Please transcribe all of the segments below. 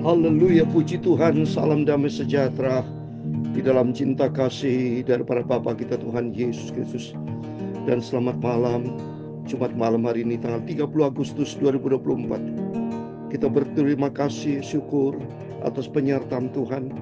Haleluya, puji Tuhan, salam damai sejahtera di dalam cinta kasih daripada Bapa kita Tuhan Yesus Kristus. Dan selamat malam, Jumat malam hari ini tanggal 30 Agustus 2024. Kita berterima kasih, syukur atas penyertaan Tuhan,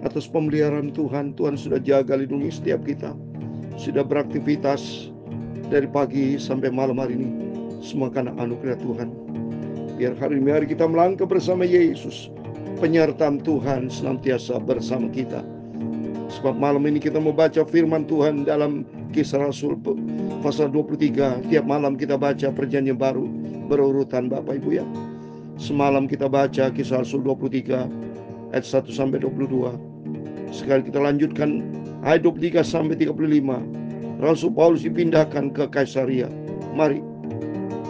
atas pemeliharaan Tuhan. Tuhan sudah jaga lindungi setiap kita, sudah beraktivitas dari pagi sampai malam hari ini, semua karena anugerah Tuhan. Biar hari ini kita melangkah bersama Yesus, penyertaan Tuhan senantiasa bersama kita. Sebab malam ini kita mau baca firman Tuhan dalam Kisah Rasul pasal 23. Tiap malam kita baca perjanjian baru berurutan Bapak Ibu ya. Semalam kita baca Kisah Rasul 23 ayat 1 sampai 22. Sekarang kita lanjutkan ayat 23 sampai 35. Rasul Paulus dipindahkan ke Kaisaria. Mari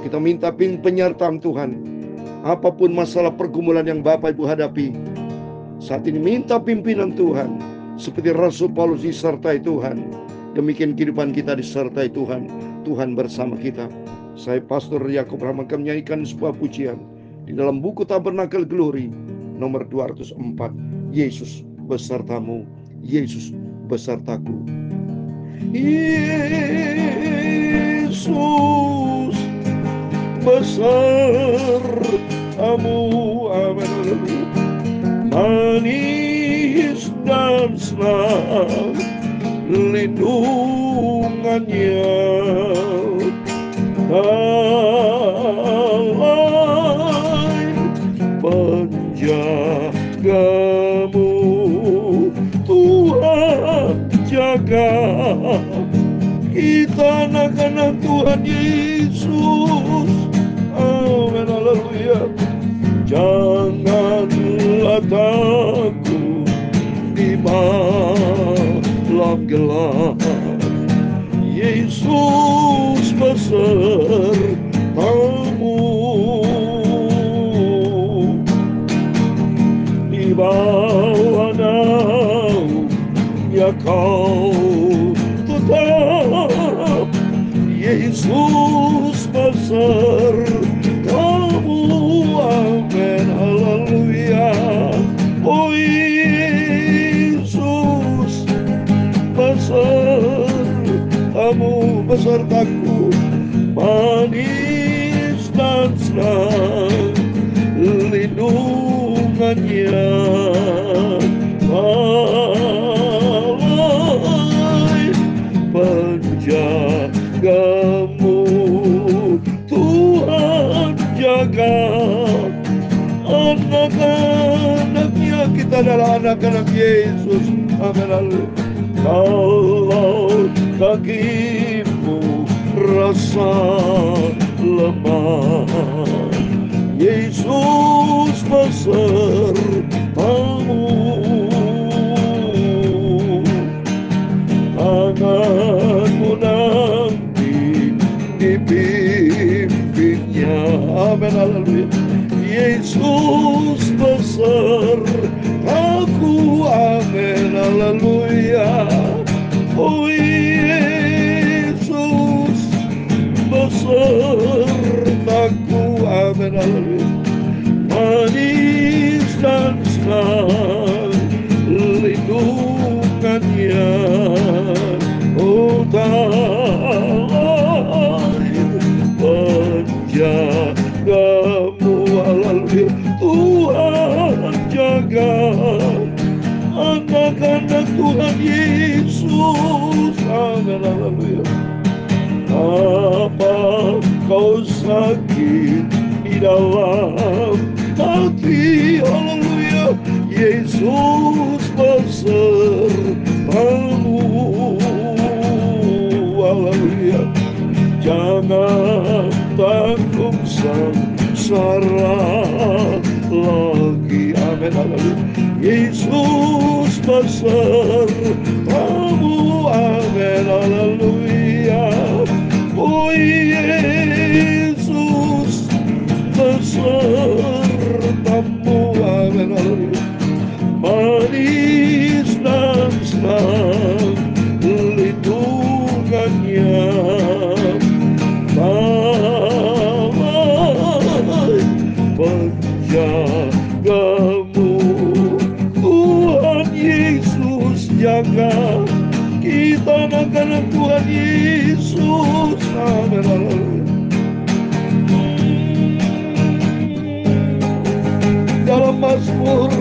kita minta penyertaan Tuhan. Apapun masalah pergumulan yang Bapak Ibu hadapi saat ini, minta pimpinan Tuhan. Seperti Rasul Paulus disertai Tuhan, demikian kehidupan kita disertai Tuhan. Tuhan bersama kita. Saya Pastor Yakub Rahman akan menyanyikan sebuah pujian di dalam buku Tabernakel Glory nomor 204. Yesus besertamu, Yesus besertaku. Yesus besertamu, amin. Manis dan senang lindungannya, dalam penjagamu Tuhan jaga kita anak-anak Tuhan Yesus. Amin, haleluya. Janganlah takut di malam gelap, Yesus besertamu. Di bawah naungan kau tetap, Yesus besertamu. Amin, haleluya. Oh Yesus besertamu, besertaku, manis dan senang lindungannya, dalam penjagamu Tuhan jaga anak-anaknya. Kita adalah anak-anak Yesus. Amin. Kalau kakimu rasa lemah, Yesus besertamu. Tanganmu nanti dipimpinnya. Amin, haleluya. Yesus besertaku. Amin, haleluya. Oh Yesus besertaku. Amin, haleluya. Manis dan senang lindungannya, oh dalam penjagamu. Haleluya. Tuhan jaga anak-anak Tuhan Yesus. Amin, haleluya. Apa kau sakit di dalam hati, haleluya, Yesus besertamu. Haleluya. Jangan takut sengsara lagi. Amin, haleluya. Yesus besertamu. Amin, haleluya. Oh Yesus besertamu. Amin, haleluya. Manis dan senang lindungannya, dalam penjagamu menjaga kita, anak-anak Tuhan Yesus. Amin. Dalam Mazmur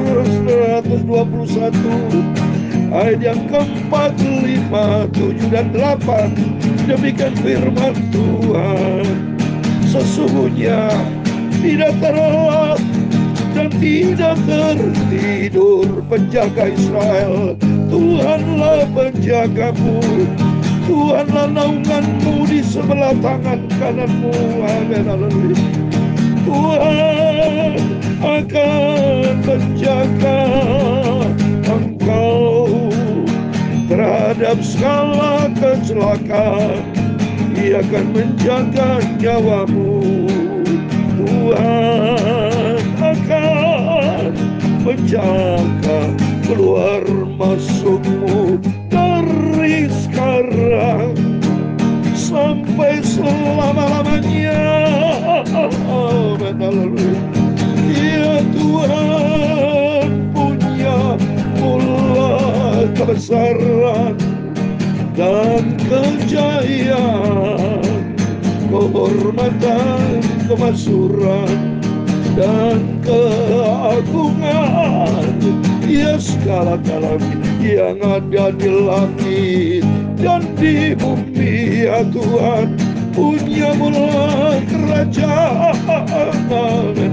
121 ayat yang keempat, 5, 7, dan 8, demikian firman Tuhan. Sesungguhnya tidak terlelap dan tidak tertidur penjaga Israel. Tuhanlah penjagamu, Tuhanlah naunganmu di sebelah tangan kananmu. Amin. Haleluya. Tuhan akan menjaga engkau terhadap segala kecelakaan. Ia akan menjaga nyawamu. Tuhan akan menjaga keluar masukmu dari sekarang sampai selama-lamanya. Ya Tuhan punya mula kebesaran dan kejayaan, kehormatan, kemasyhuran, dan keagungan. Ya segala-galanya yang ada di langit dan di bumi, ya Tuhan punya mula kerajaan.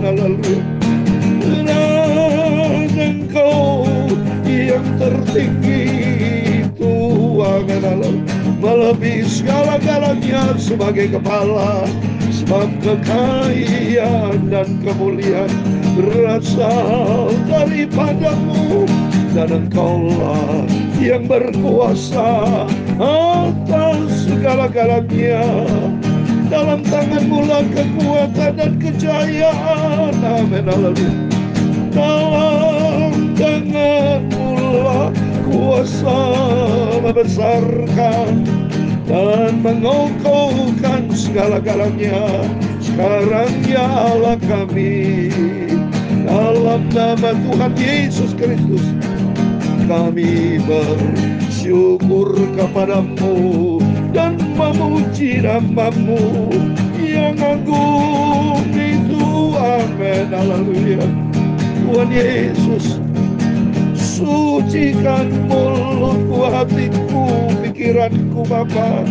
Lalu dan engkau yang tertinggi Tuhan, melebihi segala-galanya sebagai kepala, sebab kekayaan dan kemuliaan berasal daripadamu, dan engkaulah yang berkuasa atas segala-galanya. Dalam tanganmu lah kekuatan dan kejayaan. Amin. Haleluya. Dalam tanganmu lah kuasa membesarkan dan mengokohkan segala-galanya. Sekarang ya Allah kami, dalam nama Tuhan Yesus Kristus, kami bersyukur kepadamu dan memuji namamu yang agung itu. Amin. Haleluya. Tuhan Yesus, sucikan mulutku, hatiku, pikiranku Bapa.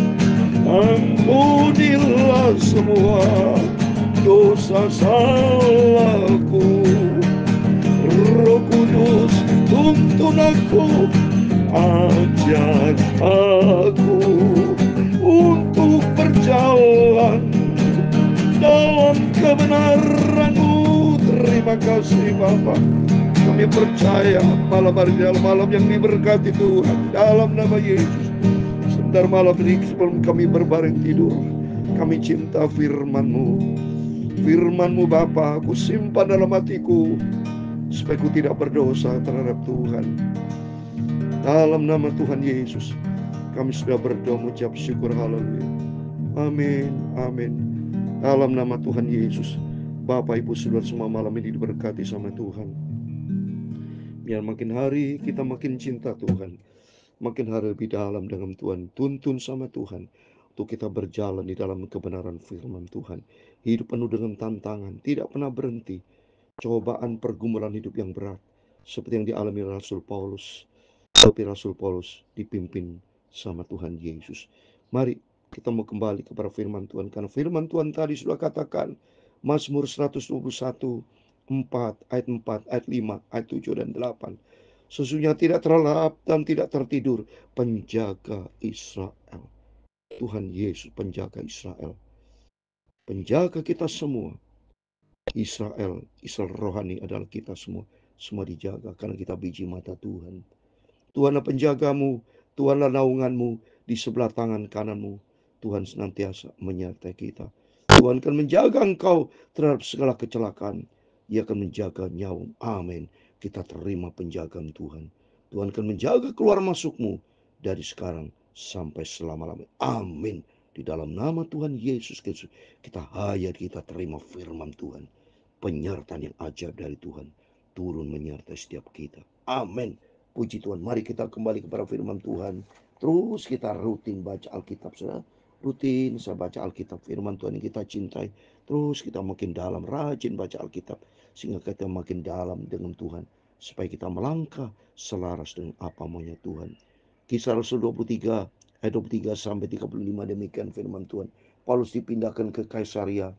Ampunilah semua dosa salahku. Roh Kudus, tuntun aku, ajar aku untuk berjalan dalam kebenaran-Mu. Terima kasih Bapa. Kami percaya malam hari dalam malam yang diberkati Tuhan, dalam nama Yesus. Sebentar malam ini sebelum kami berbaring tidur, kami cinta firman-Mu. Firman-Mu Bapa, aku simpan dalam hatiku supaya aku tidak berdosa terhadap Tuhan. Dalam nama Tuhan Yesus, kami sudah berdoa mengucap syukur. Haleluya. Amin. Amin. Dalam nama Tuhan Yesus, Bapak Ibu Saudara semua malam ini diberkati sama Tuhan. Biar makin hari kita makin cinta Tuhan, makin hari lebih dalam dengan Tuhan, tuntun sama Tuhan, untuk kita berjalan di dalam kebenaran firman Tuhan. Hidup penuh dengan tantangan, tidak pernah berhenti. Cobaan pergumulan hidup yang berat, seperti yang dialami Rasul Paulus. Tapi Rasul Paulus dipimpin sama Tuhan Yesus. Mari kita mau kembali kepada firman Tuhan, karena firman Tuhan tadi sudah katakan, Mazmur 121 4 ayat 4, ayat 5, ayat 7 dan 8. Sesungguhnya tidak terlelap dan tidak tertidur penjaga Israel. Tuhan Yesus penjaga Israel, penjaga kita semua. Israel rohani adalah kita semua. Semua dijaga karena kita biji mata Tuhan. Tuhanlah penjagamu, Tuhanlah naunganmu, di sebelah tangan kananmu. Tuhan senantiasa menyertai kita. Tuhan akan menjaga engkau terhadap segala kecelakaan. Ia akan menjaga nyawa. Amin. Kita terima penjagaan Tuhan. Tuhan akan menjaga keluar masukmu dari sekarang sampai selama-lamanya. Amin. Di dalam nama Tuhan Yesus Kristus, kita hayat, kita terima firman Tuhan. Penyertaan yang ajaib dari Tuhan turun menyertai setiap kita. Amin. Puji Tuhan, mari kita kembali kepada firman Tuhan. Terus kita rutin baca Alkitab, saudara. Rutin saya baca Alkitab, firman Tuhan yang kita cintai. Terus kita makin dalam, rajin baca Alkitab. Sehingga kita makin dalam dengan Tuhan. Supaya kita melangkah selaras dengan apa maunya Tuhan. Kisah Rasul 23 ayat 23 sampai 35, demikian firman Tuhan. Paulus dipindahkan ke Kaisaria.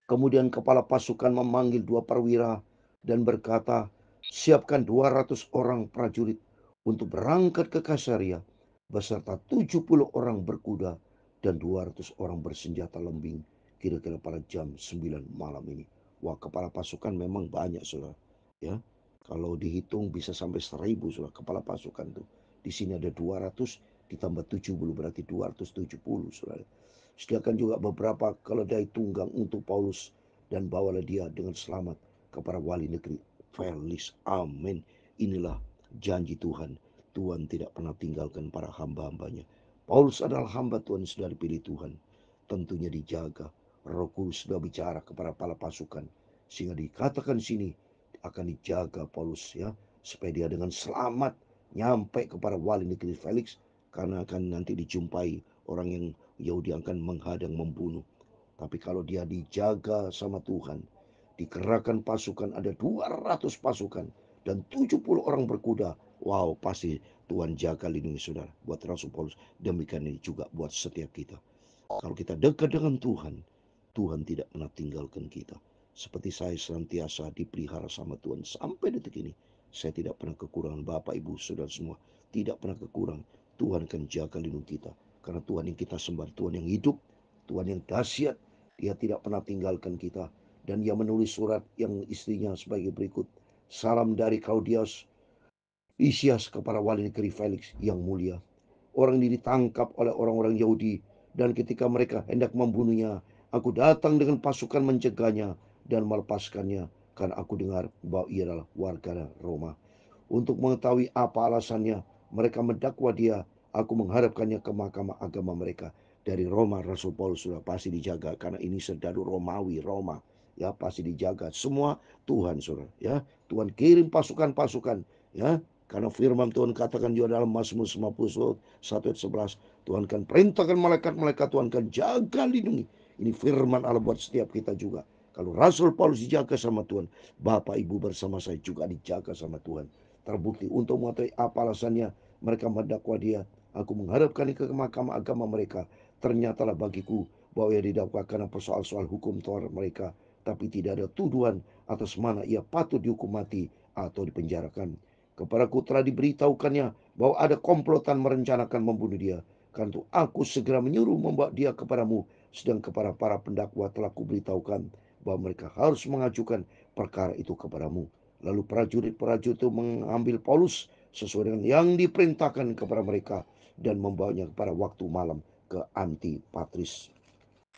Kemudian kepala pasukan memanggil 2 perwira dan berkata, siapkan 200 orang prajurit untuk berangkat ke Kaisaria beserta 70 orang berkuda dan 200 orang bersenjata lembing, kira-kira pada jam 9 malam ini. Wah, kepala pasukan memang banyak, saudara. Ya, kalau dihitung bisa sampai 1000, saudara, kepala pasukan tuh. Di sini ada 200 ditambah 70 berarti 270, saudara. Sediakan juga beberapa keledai tunggang untuk Paulus dan bawalah dia dengan selamat kepada wali negeri Felix. Amin. Inilah janji Tuhan. Tuhan tidak pernah tinggalkan para hamba-hambanya. Paulus adalah hamba Tuhan, sudah dipilih Tuhan. Tentunya dijaga. Roh Kudus sudah bicara kepada kepala pasukan. Sehingga dikatakan sini akan dijaga Paulus, ya, supaya dia dengan selamat nyampe kepada wali negeri Felix, karena akan nanti dijumpai orang yang Yahudi akan menghadang, membunuh. Tapi kalau dia dijaga sama Tuhan, dikerahkan pasukan, ada 200 pasukan dan 70 orang berkuda. Wow, pasti Tuhan jaga, lindungi, saudara. Buat Rasul Paulus, demikian ini juga buat setiap kita. Kalau kita dekat dengan Tuhan, Tuhan tidak pernah tinggalkan kita. Seperti saya senantiasa dipelihara sama Tuhan sampai detik ini. Saya tidak pernah kekurangan, Bapak, Ibu, saudara semua. Tidak pernah kekurangan. Tuhan akan jaga, lindungi kita. Karena Tuhan yang kita sembah, Tuhan yang hidup, Tuhan yang dahsyat. Dia tidak pernah tinggalkan kita. Dan dia menulis surat yang istrinya sebagai berikut. Salam dari Claudius Lysias kepada wali negeri Felix yang mulia. Orang ini ditangkap oleh orang-orang Yahudi, dan ketika mereka hendak membunuhnya, aku datang dengan pasukan mencegahnya dan melepaskannya, karena aku dengar bahwa ia adalah warga Roma. Untuk mengetahui apa alasannya mereka mendakwa dia, aku menghadapkannya ke mahkamah agama mereka. Dari Roma, Rasul Paulus sudah pasti dijaga, karena ini serdadu Romawi, Roma. Ya, pasti dijaga semua Tuhan, saudara. Ya, Tuhan kirim pasukan-pasukan. Ya, karena firman Tuhan katakan juga dalam Mazmur 51 ayat 11, Tuhan kan perintahkan malaikat-malaikat, Tuhan kan jaga, lindungi. Ini firman Allah buat setiap kita juga. Kalau Rasul Paulus dijaga sama Tuhan, Bapak Ibu bersama saya juga dijaga sama Tuhan. Terbukti untuk mengetahui apa alasannya mereka mendakwa dia, aku menghadapkan ke mahkamah agama mereka. Ternyatalah bagiku bahwa ia didakwa karena persoal-soal hukum Taurat mereka, tapi tidak ada tuduhan atas mana ia patut dihukum mati atau dipenjarakan. Kepadaku telah diberitahukannya bahwa ada komplotan merencanakan membunuh dia. Karena itu aku segera menyuruh membawa dia kepadamu. Sedang kepada para pendakwa telah kuberitahukan bahwa mereka harus mengajukan perkara itu kepadamu. Lalu prajurit-prajurit itu mengambil Paulus sesuai dengan yang diperintahkan kepada mereka dan membawanya pada waktu malam ke Antipatris.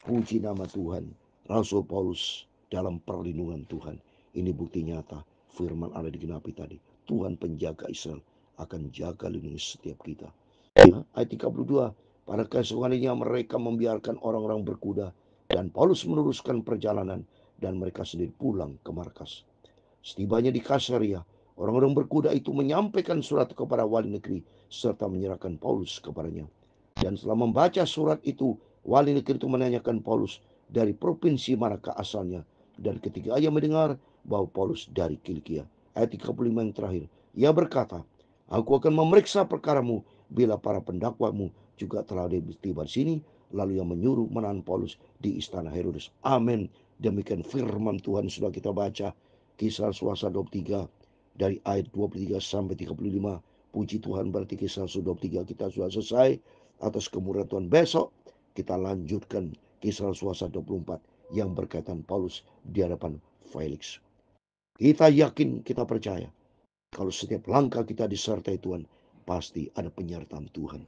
Puji nama Tuhan. Rasul Paulus dalam perlindungan Tuhan. Ini bukti nyata firman Allah digenapi tadi. Tuhan penjaga Israel akan jaga, lindungi setiap kita. Ya, ayat 32. Pada keesokannya mereka membiarkan orang-orang berkuda dan Paulus meneruskan perjalanan dan mereka sendiri pulang ke markas. Setibanya di Kaisaria, orang-orang berkuda itu menyampaikan surat kepada wali negeri serta menyerahkan Paulus kepadanya. Dan setelah membaca surat itu, wali negeri itu menanyakan Paulus dari provinsi manakah asalnya. Dan ketika ia mendengar bahwa Paulus dari Kilikia, ayat 35 yang terakhir, ia berkata, aku akan memeriksa perkaramu bila para pendakwamu juga telah tiba di sini. Lalu ia menyuruh menahan Paulus di istana Herodes. Amin. Demikian firman Tuhan sudah kita baca. Kisah Suasa 23 dari ayat 23 sampai 35. Puji Tuhan, berarti Kisah 23 kita sudah selesai. Atas kemurahan Tuhan, besok kita lanjutkan Kisah Suasa 24 yang berkaitan Paulus di hadapan Felix. Kita yakin, kita percaya kalau setiap langkah kita disertai Tuhan, pasti ada penyertaan Tuhan,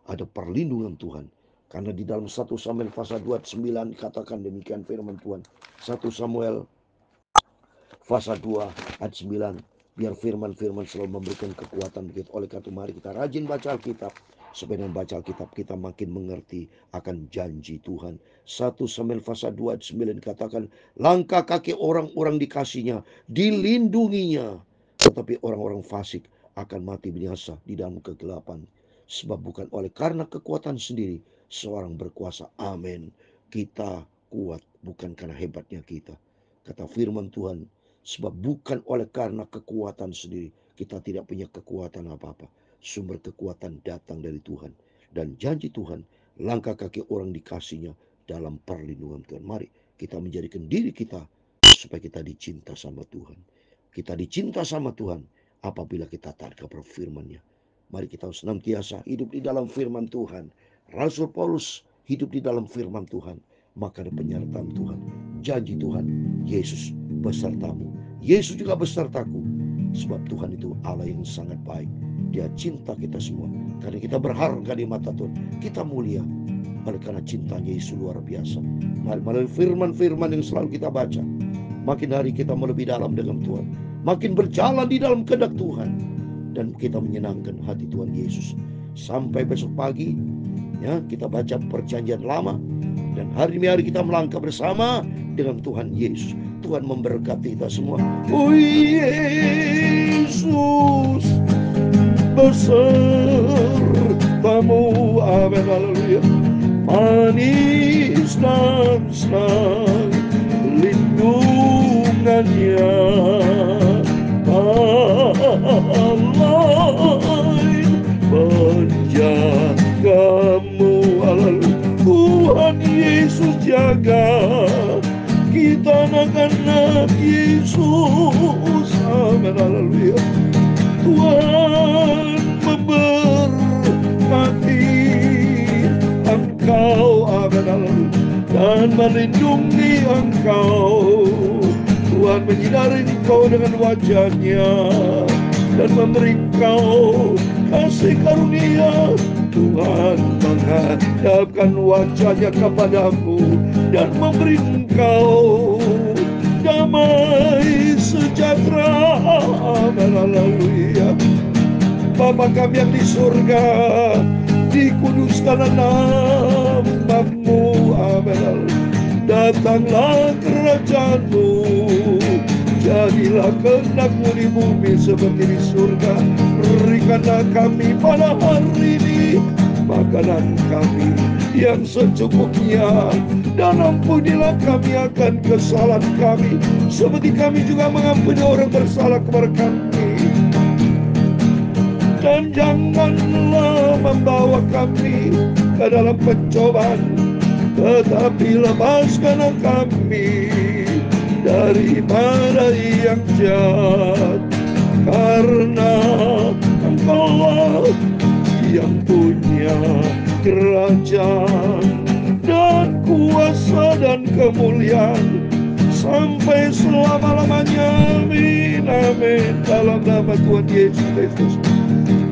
ada perlindungan Tuhan. Karena di dalam 1 Samuel pasal 29 dikatakan demikian firman Tuhan. 1 Samuel pasal 2 ayat 9. Biar firman-firman selalu memberikan kekuatan begitu. Oleh karena itu mari kita rajin baca Alkitab. Supaya dengan baca Alkitab kita makin mengerti akan janji Tuhan. 1 Samuel pasal 2 ayat 9 dikatakan, langkah kaki orang-orang dikasihnya, dilindunginya. Tetapi orang-orang fasik akan mati binasa di dalam kegelapan. Sebab bukan oleh karena kekuatan sendiri seorang berkuasa. Amin. Kita kuat bukan karena hebatnya kita. Kata firman Tuhan, sebab bukan oleh karena kekuatan sendiri kita tidak punya kekuatan apa-apa. Sumber kekuatan datang dari Tuhan. Dan janji Tuhan, langkah kaki orang dikasihnya dalam perlindungan Tuhan. Mari kita menjadikan diri kita supaya kita dicinta sama Tuhan. Kita dicinta sama Tuhan apabila kita taat kepada firman-Nya. Mari kita senantiasa hidup di dalam firman Tuhan. Rasul Paulus hidup di dalam firman Tuhan. Maka ada penyertaan Tuhan. Janji Tuhan, Yesus besertamu. Yesus juga besertaku. Sebab Tuhan itu Allah yang sangat baik. Dia cinta kita semua. Karena kita berharga di mata Tuhan. Kita mulia. Oleh karena cintanya Yesus luar biasa. Mari melalui firman-firman yang selalu kita baca. Makin hari kita lebih dalam dengan Tuhan. Makin berjalan di dalam kehendak Tuhan. Dan kita menyenangkan hati Tuhan Yesus. Sampai besok pagi, ya, kita baca perjanjian lama. Dan hari demi hari kita melangkah bersama dengan Tuhan Yesus. Tuhan memberkati kita semua. Oh Yesus, besertamu. Amin. Haleluya. Manis dan senang lindungannya. Menjagamu. Tuhan Yesus jaga kita, anak-anak Yesus. Amin. Haleluya. Tuhan memberkati engkau. Amin. Haleluya. Dan melindungi engkau. Tuhan menyinari engkau dengan wajah-Nya dan memberi engkau kasih karunia. Tuhan menghadapkan wajah-Nya kepadamu dan memberi engkau damai sejahtera. Amin. Haleluya. Bapa kami yang di surga, dikuduskanlah nama-Mu. Amin. Datanglah kerajaan-Mu, jadilah kehendak-Mu di bumi seperti di surga. Berikanlah kami pada hari ini makanan kami yang secukupnya, dan ampunilah kami akan kesalahan kami, seperti kami juga mengampuni orang bersalah kepada kami. Dan janganlah membawa kami ke dalam pencobaan, tetapi lepaskanlah kami daripada yang jahat. Karena Engkau yang punya kerajaan dan kuasa dan kemuliaan sampai selama-lamanya. Amin. Amin. Dalam nama Tuhan Yesus Kristus.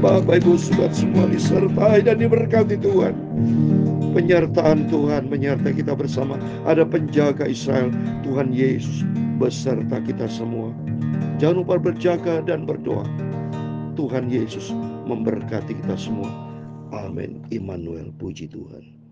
Bapak Ibu Saudara semua disertai dan diberkati Tuhan. Penyertaan Tuhan menyertai kita bersama. Ada penjaga Israel, Tuhan Yesus beserta kita semua. Jangan lupa berjaga dan berdoa. Tuhan Yesus memberkati kita semua. Amin. Immanuel, puji Tuhan.